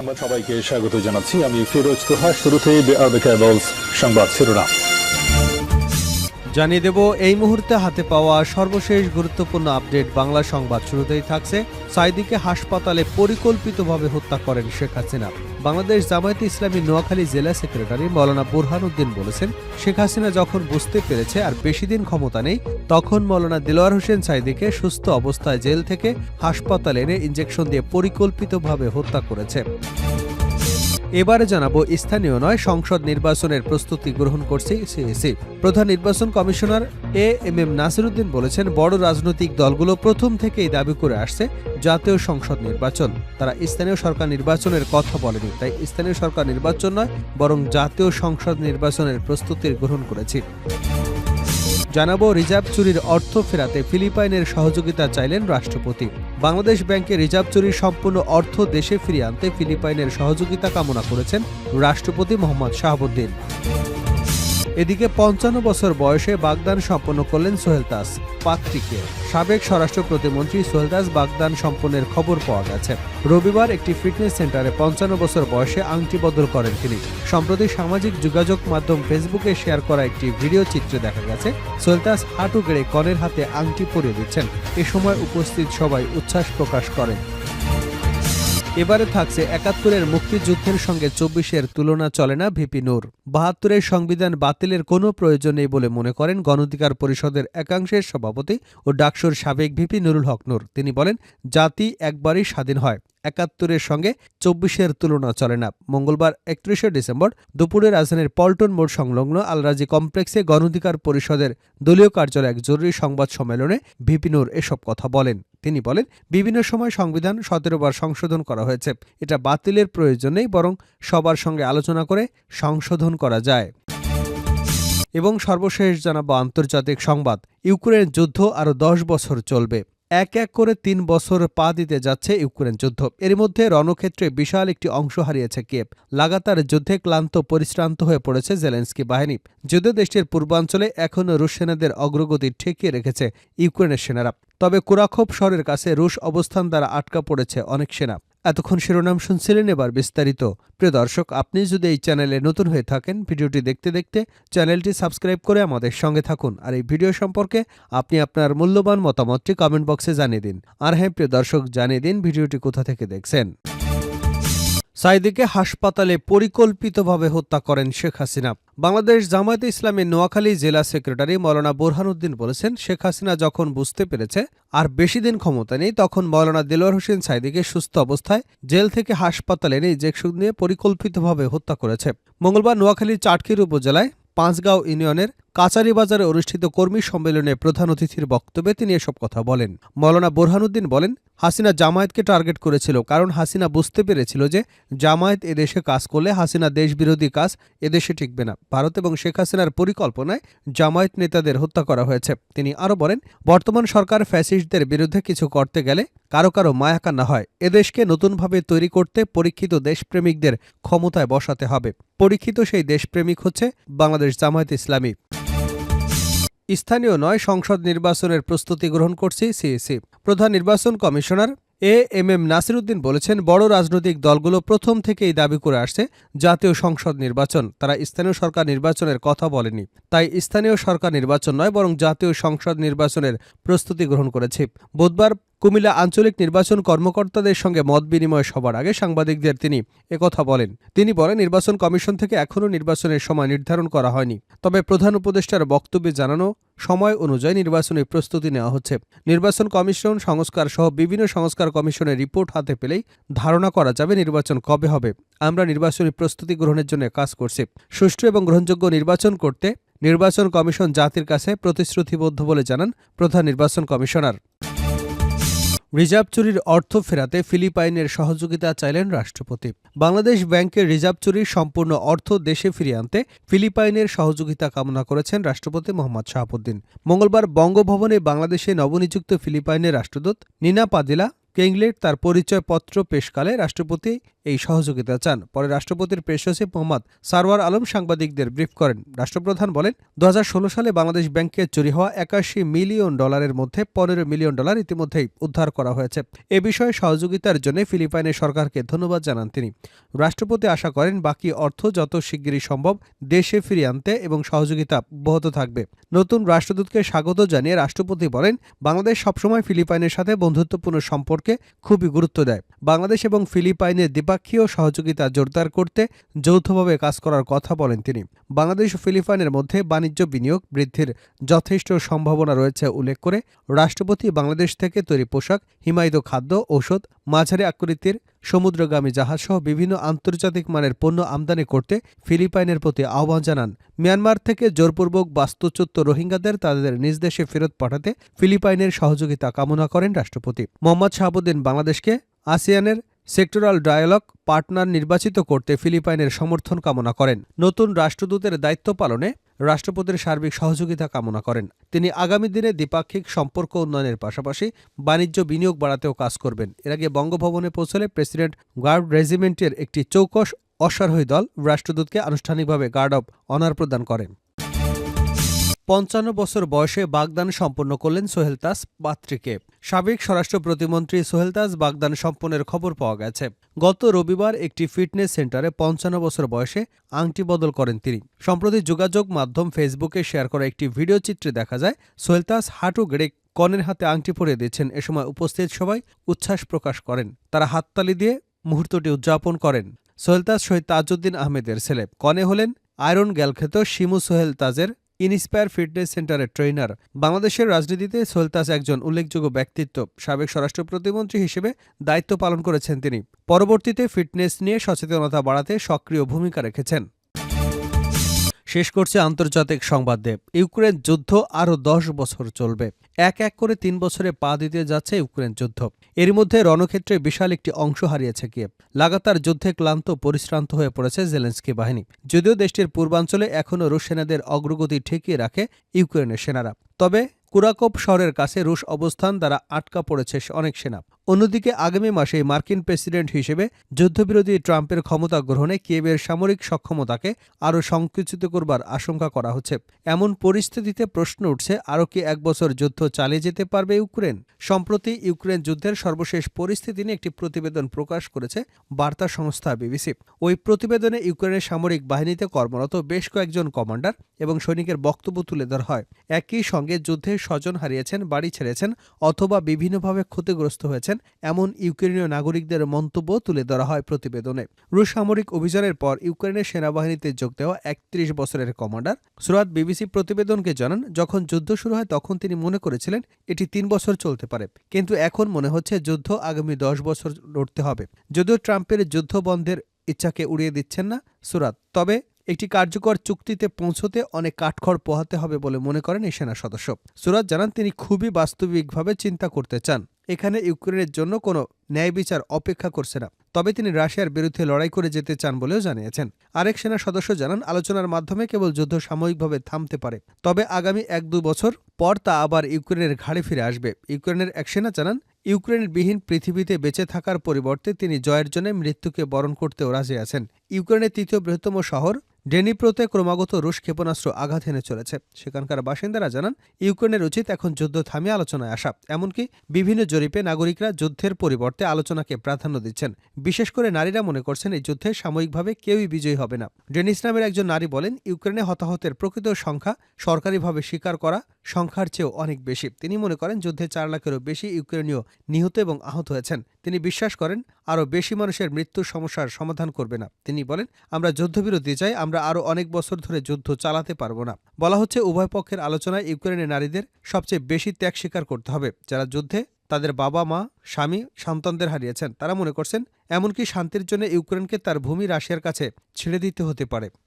সংবাদ সবাইকে স্বাগত জানাচ্ছি। আমি ফিরোজ তোহা। শুরুতেই সংবাদ শিরোনাম জানিয়ে দেব এই মুহূর্তে হাতে পাওয়া সর্বশেষ গুরুত্বপূর্ণ আপডেট। বাংলা সংবাদ শুরুতেই থাকছে, সাইদীকে হাসপাতালে পরিকল্পিতভাবে হত্যা করেন শেখ হাসিনা। বাংলাদেশ জামায়াতে ইসলামী নোয়াখালী জেলা সেক্রেটারি মৌলানা বুরহানুদ্দিন বলেছেন, শেখ হাসিনা যখন বুঝতে পেরেছে আর বেশি দিন ক্ষমতা নেই, তখন মৌলানা দেলোয়ার হোসেন সাইদীকে সুস্থ অবস্থায় জেল থেকে হাসপাতালে এনে ইনজেকশন দিয়ে পরিকল্পিতভাবে হত্যা করেছে। এবারে জানাবো, স্থানীয় নয় সংসদ নির্বাচনের প্রস্তুতি গ্রহণ করছে সিইসি। প্রধান নির্বাচন কমিশনার এএমএম নাসিরউদ্দিন বলেছেন, বড় রাজনৈতিক দলগুলো প্রথম থেকেই দাবি করে আসছে জাতীয় সংসদ নির্বাচন। তারা স্থানীয় সরকার নির্বাচনের কথা বলেনি, তাই স্থানীয় সরকার নির্বাচন নয় বরং জাতীয় সংসদ নির্বাচনের প্রস্তুতি গ্রহণ করেছি। জানাবো, রিজার্ভ চুরির অর্থ ফেরাতে ফিলিপাইনের সহযোগিতা চাইলেন রাষ্ট্রপতি। বাংলাদেশ ব্যাংকে রিজার্ভ চুরির সম্পূর্ণ অর্থ দেশে ফিরিয়ে আনতে ফিলিপাইনের সহযোগিতা কামনা করেছেন রাষ্ট্রপতি মোহাম্মদ শাহাবুদ্দিন। এদিকে ৫৫ বছর বয়সে বাগদান সম্পন্ন করলেন সোহেল তাজ পাত্রীকে। সাবেক স্বরাষ্ট্র প্রতিমন্ত্রী সোহেল তাজ বাগদান সম্পন্নের খবর পাওয়া গেছে। রবিবার একটি ফিটনেস সেন্টারে ৫৫ বছর বয়সে আংটি বদল করেন তিনি। সম্প্রতি সামাজিক যোগাযোগ মাধ্যম ফেসবুকে শেয়ার করা একটি ভিডিও চিত্রে দেখা গেছে সোহেল তাজ হাঁটু গেড়ে কনের হাতে আংটি পরিয়ে দিচ্ছেন। এ সময় উপস্থিত সবাই উচ্ছ্বাস প্রকাশ করেন। এবারে থাকছে ৭১-এর মুক্তিযুদ্ধের সঙ্গে ২৪-এর তুলনা চলে না ভিপি নূর। ৭২-এর সংবিধান বাতিলের কোনো প্রয়োজন নেই বলে মনে করেন গণ অধিকার পরিষদের একাংশের সভাপতি ও ডাকসুর সাবেক ভিপি নুরুল হক নূর। তিনি বলেন, জাতি একবারই স্বাধীন হয়, ৭১-এর সঙ্গে ২৪-এর তুলনা চলে না। মঙ্গলবার ৩১শে ডিসেম্বর দুপুরে রাজধানীর পল্টন মোড় সংলগ্ন আলরাজি কমপ্লেক্সে গণ অধিকার পরিষদের দলীয় কার্যালয়ে এক জরুরি সংবাদ সম্মেলনে ভিপি নূর এসব কথা বলেন। তিনি বলেন, বিভিন্ন সময় সংবিধান ১৭ বার সংশোধন করা হয়েছে, এটা বাতিলের প্রয়োজন নেই, বরং সবার সঙ্গে আলোচনা করে সংশোধন করা যায়। এবং সর্বশেষ জানাবো আন্তর্জাতিক সংবাদ, ইউক্রেন যুদ্ধ আরও ১০ বছর চলবে। এক এক করে ৩ বছর পা দিতে যাচ্ছে ইউক্রেন যুদ্ধ। এর মধ্যে রণক্ষেত্রে বিশাল একটি অংশ হারিয়েছে কিয়েভ। লাগাতার যুদ্ধে ক্লান্ত পরিশ্রান্ত হয়ে পড়েছে জেলেনস্কি বাহিনী। যুদ্ধ দেশটির পূর্বাঞ্চলে এখনও রুশ সেনাদের অগ্রগতি ঠেকিয়ে রেখেছে ইউক্রেনের সেনারা। তবে কুরাখোভ শহরের কাছে রুশ অবস্থান দ্বারা আটকা পড়েছে অনেক সেনা। এতক্ষণ শিরোনাম শুনছিলেন, এবার বিস্তারিত। প্রিয় দর্শক, আপনি যদি এই চ্যানেলে নতুন হয়ে থাকেন, ভিডিওটি দেখতে দেখতে চ্যানেলটি সাবস্ক্রাইব করে আমাদের সঙ্গে থাকুন। আর এই ভিডিও সম্পর্কে আপনি আপনার মূল্যবান মতামতটি কমেন্ট বক্সে জানিয়ে দিন। আর হ্যাঁ প্রিয় দর্শক, জানিয়ে দিন ভিডিওটি কোথা থেকে দেখছেন। সাইদীকে হাসপাতালে পরিকল্পিতভাবে হত্যা করেন শেখ হাসিনা। বাংলাদেশ জামায়াতে ইসলামী নোয়াখালী জেলা সেক্রেটারি মৌলানা বুরহানুদ্দিন বলেছেন, শেখ হাসিনা যখন বুঝতে পেরেছে আর বেশি দিন ক্ষমতা নেই, তখন মৌলানা দেলোয়ার হোসেন সাইদীকে সুস্থ অবস্থায় জেল থেকে হাসপাতালে এনে ইনজেকশন দিয়ে পরিকল্পিতভাবে হত্যা করেছে। মঙ্গলবার নোয়াখালীর চাটখিল উপজেলায় পাঁচগাঁও ইউনিয়নের কাচারি বাজারে অনুষ্ঠিত কর্মী সম্মেলনে প্রধান অতিথির বক্তব্যে তিনি এসব কথা বলেন। মৌলানা বুরহানুদ্দিন বলেন, হাসিনা জামায়াতকে টার্গেট করেছিল, কারণ হাসিনা বুঝতে পেরেছিল যে জামায়াত এদেশে কাজ করলে হাসিনা দেশবিরোধী কাজ এদেশে টিকবে না। ভারত এবং শেখ হাসিনার পরিকল্পনায় জামায়াত নেতাদের হত্যা করা হয়েছে। তিনি আরও বলেন, বর্তমান সরকার ফ্যাসিস্টদের বিরুদ্ধে কিছু করতে গেলে কারো কারো মায়াকান্না হয়। এদেশকে নতুনভাবে তৈরি করতে পরীক্ষিত দেশপ্রেমিকদের ক্ষমতায় বসাতে হবে। পরীক্ষিত সেই দেশপ্রেমিক হচ্ছে বাংলাদেশ জামায়াত ইসলামী। স্থানীয় নয় সংসদ নির্বাচনের প্রস্তুতি গ্রহণ করছে সিইসি। প্রধান নির্বাচন কমিশনার এএমএম নাসিরউদ্দিন বলেছেন, বড় রাজনৈতিক দলগুলো প্রথম থেকেই দাবি করে আসছে জাতীয় সংসদ নির্বাচন। তারা স্থানীয় সরকার নির্বাচনের কথা বলেনি, তাই স্থানীয় সরকার নির্বাচন নয় বরং জাতীয় সংসদ নির্বাচনের প্রস্তুতি গ্রহণ করেছে। বুধবার কুমিল্লা আঞ্চলিক নির্বাচন কর্মকর্তাদের সঙ্গে মত বিনিময় সবার আগে সাংবাদিকদের তিনি একথা বলেন। তিনি বলেন, নির্বাচন কমিশন থেকে এখনও নির্বাচনের সময় নির্ধারণ করা হয়নি, তবে প্রধান উপদেষ্টার বক্তব্যে জানানো সময় অনুযায়ী নির্বাচনী প্রস্তুতি নেওয়া হচ্ছে। নির্বাচন কমিশন সংস্কার সহ বিভিন্ন সংস্কার কমিশনের রিপোর্ট হাতে পেলেই ধারণা করা যাবে নির্বাচন কবে হবে। আমরা নির্বাচনী প্রস্তুতি গ্রহণের জন্য কাজ করছি। সুষ্ঠু এবং গ্রহণযোগ্য নির্বাচন করতে নির্বাচন কমিশন জাতির কাছে প্রতিশ্রুতিবদ্ধ বলে জানান প্রধান নির্বাচন কমিশনার। রিজার্ভ চুরির অর্থ ফেরাতে ফিলিপাইনের সহযোগিতা চাইলেন রাষ্ট্রপতি। বাংলাদেশ ব্যাংকের রিজার্ভ চুরির সম্পূর্ণ অর্থ দেশে ফিরিয়ে আনতে ফিলিপাইনের সহযোগিতা কামনা করেছেন রাষ্ট্রপতি মোহাম্মদ শাহাবুদ্দিন। মঙ্গলবার বঙ্গভবনে বাংলাদেশে নবনিযুক্ত ফিলিপাইনের রাষ্ট্রদূত নিনা পাদিলা কেংলেট তার পরিচয়পত্র পেশকালে রাষ্ট্রপতি এই সহযোগিতা চান। পরে রাষ্ট্রপতির প্রেস সচিব মোহাম্মদ সারওয়ার আলম সাংবাদিকদের ব্রিফ করেন। রাষ্ট্রপ্রধান বলেন, 2016 সালে বাংলাদেশ ব্যাংকে চুরি হওয়া $81 মিলিয়ন মধ্যে $15 মিলিয়ন ইতিমধ্যেই উদ্ধার করা হয়েছে। এ বিষয়ে সহযোগিতার জন্য ফিলিপাইনের সরকারকে ধন্যবাদ জানান তিনি। রাষ্ট্রপতি আশা করেন বাকি অর্থ যত শিগগিরই সম্ভব দেশে ফিরিয়ে আনতে এবং সহযোগিতা অব্যাহত থাকবে। নতুন রাষ্ট্রদূতকে স্বাগত জানিয়ে রাষ্ট্রপতি বলেন, বাংলাদেশ সবসময় ফিলিপাইনের সাথে বন্ধুত্বপূর্ণ সম্পর্কে খুবই গুরুত্ব দেয়। বাংলাদেশ এবং ফিলিপাইনের দ্বিপাক্ষীয় সহযোগিতা জোরদার করতে যৌথভাবে কাজ করার কথা বলেন তিনি। বাংলাদেশ ও ফিলিপাইনের মধ্যে বাণিজ্য বিনিয়োগ বৃদ্ধির যথেষ্ট সম্ভাবনা রয়েছে উল্লেখ করে রাষ্ট্রপতি বাংলাদেশ থেকে তৈরি পোশাক, হিমায়িত খাদ্য, ঔষধ, মাঝারি আকৃতির সমুদ্রগামী জাহাজসহ বিভিন্ন আন্তর্জাতিক মানের পণ্য আমদানি করতে ফিলিপাইনের প্রতি আহ্বান জানান। মিয়ানমার থেকে জোরপূর্বক বাস্তুচ্যুত রোহিঙ্গাদের তাদের নিজ দেশে ফেরত পাঠাতে ফিলিপাইনের সহযোগিতা কামনা করেন রাষ্ট্রপতি। মোহাম্মদ শাহাবুদ্দিন বাংলাদেশকে আসিয়ানের সেক্টরাল ডায়ালগ পার্টনার নির্বাচিত করতে ফিলিপাইনের সমর্থন কামনা করেন। নতুন রাষ্ট্রদূতের দায়িত্ব পালনে রাষ্ট্রপতির সার্বিক সহযোগিতা কামনা করেন। তিনি আগামী দিনে দ্বিপাক্ষিক সম্পর্ক উন্নয়নের পাশাপাশি বাণিজ্য বিনিয়োগ বাড়াতেও কাজ করবেন। এর আগে বঙ্গভবনে পৌঁছলে প্রেসিডেন্ট গার্ড রেজিমেন্টের একটি চৌকস অশ্বারোহী দল রাষ্ট্রদূতকে আনুষ্ঠানিকভাবে গার্ড অব অনার প্রদান করেন। 55 বছর বয়সে বাগদান সম্পন্ন করলেন সোহেল তাজ পাত্রীকে। সাবেক স্বরাষ্ট্র প্রতিমন্ত্রী সোহেল তাজ বাগদান সম্পন্নের খবর পাওয়া গেছে। গত রবিবার একটি ফিটনেস সেন্টারে 55 বছর বয়সে আংটি বদল করেন তিনি। সম্প্রতি যোগাযোগ মাধ্যম ফেসবুকে শেয়ার করা একটি ভিডিও চিত্রে দেখা যায় সোহেল তাজ হাঁটু গেড়ে কনের হাতে আংটি পরিয়ে দিচ্ছেন। এ সময় উপস্থিত সবাই উচ্ছ্বাস প্রকাশ করেন। তারা হাততালি দিয়ে মুহূর্তটি উদযাপন করেন। সোহেল তাজ শহীদ তাজউদ্দিন আহমেদের ছেলে। কনে হলেন আয়রন গ্যালখ্যাত শিমু সোহেল তাজের ইনস্পায়ার ফিটনেস সেন্টারের ট্রেনার। বাংলাদেশের রাজনীতিতে সোহেল তাজ একজন উল্লেখযোগ্য ব্যক্তিত্ব। সাবেক স্বরাষ্ট্র প্রতিমন্ত্রী হিসেবে দায়িত্ব পালন করেছেন তিনি। পরবর্তীতে ফিটনেস নিয়ে সচেতনতা বাড়াতে সক্রিয় ভূমিকা রেখেছেন। শেষ করছে আন্তর্জাতিক সংবাদ দেব। ইউক্রেন যুদ্ধ আরও 10 বছর চলবে। এক এক করে 3 বছরে পা দিতে যাচ্ছে ইউক্রেন যুদ্ধ। এর মধ্যে রণক্ষেত্রে বিশাল একটি অংশ হারিয়েছে কিয়েভ। লাগাতার যুদ্ধে ক্লান্ত পরিশ্রান্ত হয়ে পড়েছে জেলেনস্কি বাহিনী। যদিও দেশটির পূর্বাঞ্চলে এখনও রুশ সেনাদের অগ্রগতি ঠেকিয়ে রাখে ইউক্রেনের সেনারা। তবে কুরাকোভ শহরের কাছে রুশ অবস্থান দ্বারা আটকা পড়েছে অনেক সেনা। অন্যদিকে আগামী মাসে মার্কিন প্রেসিডেন্ট হিসেবে যুদ্ধবিরোধী ট্রাম্পের ক্ষমতা গ্রহণে কিয়েভের সামরিক সক্ষমতাকে আরও সংকুচিত করবার আশঙ্কা করা হচ্ছে। এমন পরিস্থিতিতে প্রশ্ন উঠছে, আরও কি 1 বছর যুদ্ধ চালিয়ে যেতে পারবে ইউক্রেন? সম্প্রতি ইউক্রেন যুদ্ধের সর্বশেষ পরিস্থিতি নিয়ে একটি প্রতিবেদন প্রকাশ করেছে বার্তা সংস্থা বিবিসি। ওই প্রতিবেদনে ইউক্রেনের সামরিক বাহিনীতে কর্মরত বেশ কয়েকজন কমান্ডার এবং সৈনিকের বক্তব্য তুলে ধরা হয়। একই সঙ্গে যুদ্ধে স্বজন হারিয়েছেন, বাড়ি ছেড়েছেন অথবা বিভিন্নভাবে ক্ষতিগ্রস্ত হয়েছেন এমন ইউক্রেনীয় নাগরিকদের মন্তব্য তুলে ধরা হয় প্রতিবেদনে। রুশ সামরিক অভিযানের পর ইউক্রেনের সেনাবাহিনীতে যোগ দেওয়া 31 বছরের কমান্ডার সুরাত বিবিসি প্রতিবেদনকে জানান, যখন যুদ্ধ শুরু হয় তখন তিনি মনে করেছিলেন এটি 3 বছর চলতে পারে, কিন্তু এখন মনে হচ্ছে যুদ্ধ আগামী 10 বছর লড়তে হবে। যদিও ট্রাম্পের যুদ্ধ বন্ধের ইচ্ছাকে উড়িয়ে দিচ্ছেন না সুরাত, তবে একটি কার্যকর চুক্তিতে পৌঁছতে অনেক কাঠখড় পোহাতে হবে বলে মনে করেন এই সেনা সদস্য। সুরাত জানান তিনি খুবই বাস্তবিকভাবে চিন্তা করতে চান। এখানে ইউক্রেনের জন্য কোনো ন্যায় বিচার অপেক্ষা করছে না। তবে তিনি রাশিয়ার বিরুদ্ধে লড়াই করে যেতে চান বলেও জানিয়েছেন। আরেক সেনা সদস্য জানান, আলোচনার মাধ্যমে কেবল যুদ্ধ সাময়িকভাবে থামতে পারে, তবে আগামী 1-2 বছর পর তা আবার ইউক্রেনের ঘাড়ে ফিরে আসবে। ইউক্রেনের এক সেনা জানান, ইউক্রেনের বিহীন পৃথিবীতে বেঁচে থাকার পরিবর্তে তিনি জয়ের জন্য মৃত্যুকে বরণ করতেও রাজি আছেন। ইউক্রেনের 3য় বৃহত্তম শহর ডেনিপ্রোতে ক্রমাগত রুশ ক্ষেপণাস্ত্র আঘাত হেনে চলেছে। সেখানকার বাসিন্দারা জানান, ইউক্রেনের উচিত এখন যুদ্ধ থামিয়ে আলোচনায় আসা। এমনকি বিভিন্ন জরিপে নাগরিকরা যুদ্ধের পরিবর্তে আলোচনাকে প্রাধান্য দিচ্ছেন। বিশেষ করে নারীরা মনে করছেন এই যুদ্ধে সাময়িকভাবে কেউই বিজয়ী হবে না। ডেনিস নামের একজন নারী বলেন, ইউক্রেনে হতাহতের প্রকৃত সংখ্যা সরকারিভাবে স্বীকার করা সংখ্যার চেয়েও অনেক বেশি। তিনি মনে করেন যুদ্ধে 4 লাখেরও বেশি ইউক্রেনীয় নিহত এবং আহত হয়েছেন। তিনি বিশ্বাস করেন আরও বেশি মানুষের মৃত্যুর সমস্যার সমাধান করবে না। তিনি বলেন, আমরা যুদ্ধবিরতি চাই, আমরা আরও অনেক বছর ধরে যুদ্ধ চালাতে পারব না। বলা হচ্ছে উভয় পক্ষের আলোচনায় ইউক্রেনের নারীদের সবচেয়ে বেশি ত্যাগ স্বীকার করতে হবে। যারা যুদ্ধে তাদের বাবা মা, স্বামী, সন্তানদের হারিয়েছেন তারা মনে করছেন এমনকি শান্তির জন্য ইউক্রেনকে তার ভূমি রাশিয়ার কাছে ছেড়ে দিতে হতে পারে।